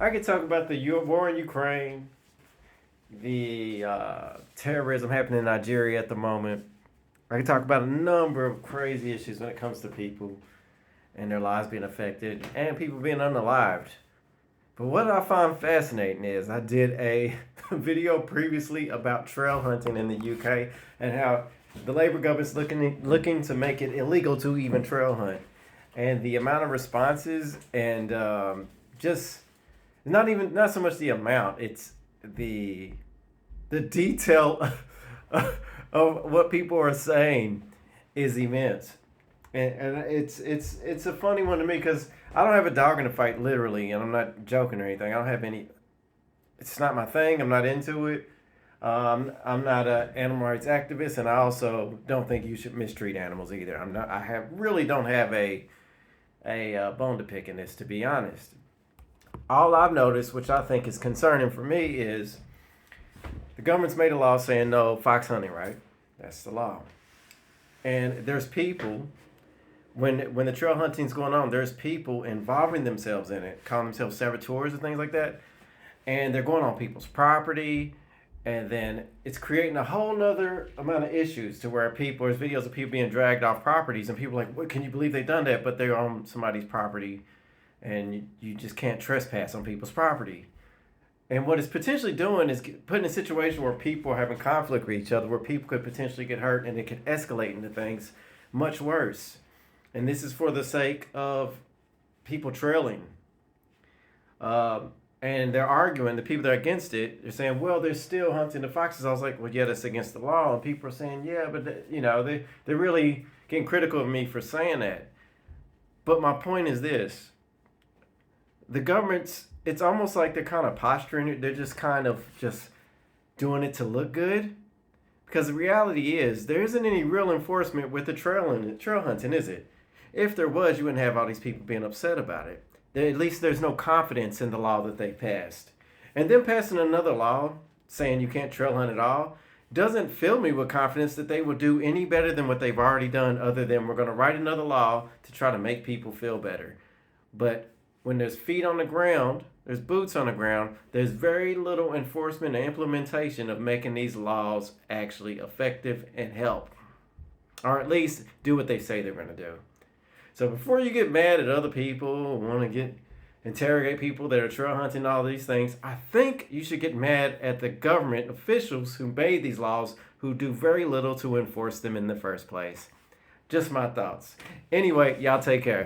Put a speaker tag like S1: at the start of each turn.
S1: I could talk about the war in Ukraine, the terrorism happening in Nigeria at the moment. I could talk about a number of crazy issues when it comes to people and their lives being affected and people being unalived. But what I find fascinating is I did a video previously about trail hunting in the UK and how the Labour government's looking to make it illegal to even trail hunt, and the amount of responses and just not so much the amount, it's the detail of what people are saying is immense. And it's a funny one to me because I don't have a dog in the fight, literally, and I'm not joking or anything. I don't have any. It's not my thing. I'm not into it. I'm not an animal rights activist, and I also don't think you should mistreat animals either. I'm not. Really don't have a bone to pick in this, to be honest. All I've noticed, which I think is concerning for me, is the government's made a law saying no fox hunting. Right? That's the law. And there's people when the trail hunting's going on, there's people involving themselves in it, calling themselves saboteurs and things like that, and they're going on people's property, and then it's creating a whole nother amount of issues to where there's videos of people being dragged off properties, and people are like, what, can you believe they've done that? But they're on somebody's property, and you just can't trespass on people's property. And what it's potentially doing is putting a situation where people are having conflict with each other, where people could potentially get hurt, and it could escalate into things much worse. And this is for the sake of people trailing. And they're arguing, the people that are against it, they're saying, well, they're still hunting the foxes. I was like, well, yeah, that's against the law. And people are saying, yeah, but, they're really getting critical of me for saying that. But my point is this. The government's, it's almost like they're kind of posturing it. They're just kind of just doing it to look good. Because the reality is, there isn't any real enforcement with the trail hunting, is it? If there was, you wouldn't have all these people being upset about it. At least there's no confidence in the law that they passed. And then passing another law saying you can't trail hunt at all doesn't fill me with confidence that they will do any better than what they've already done, other than we're going to write another law to try to make people feel better. But when there's feet on the ground, there's boots on the ground, there's very little enforcement and implementation of making these laws actually effective and help. Or at least do what they say they're going to do. So before you get mad at other people, want to interrogate people that are trail hunting, all these things, I think you should get mad at the government officials who made these laws, who do very little to enforce them in the first place. Just my thoughts. Anyway, y'all take care.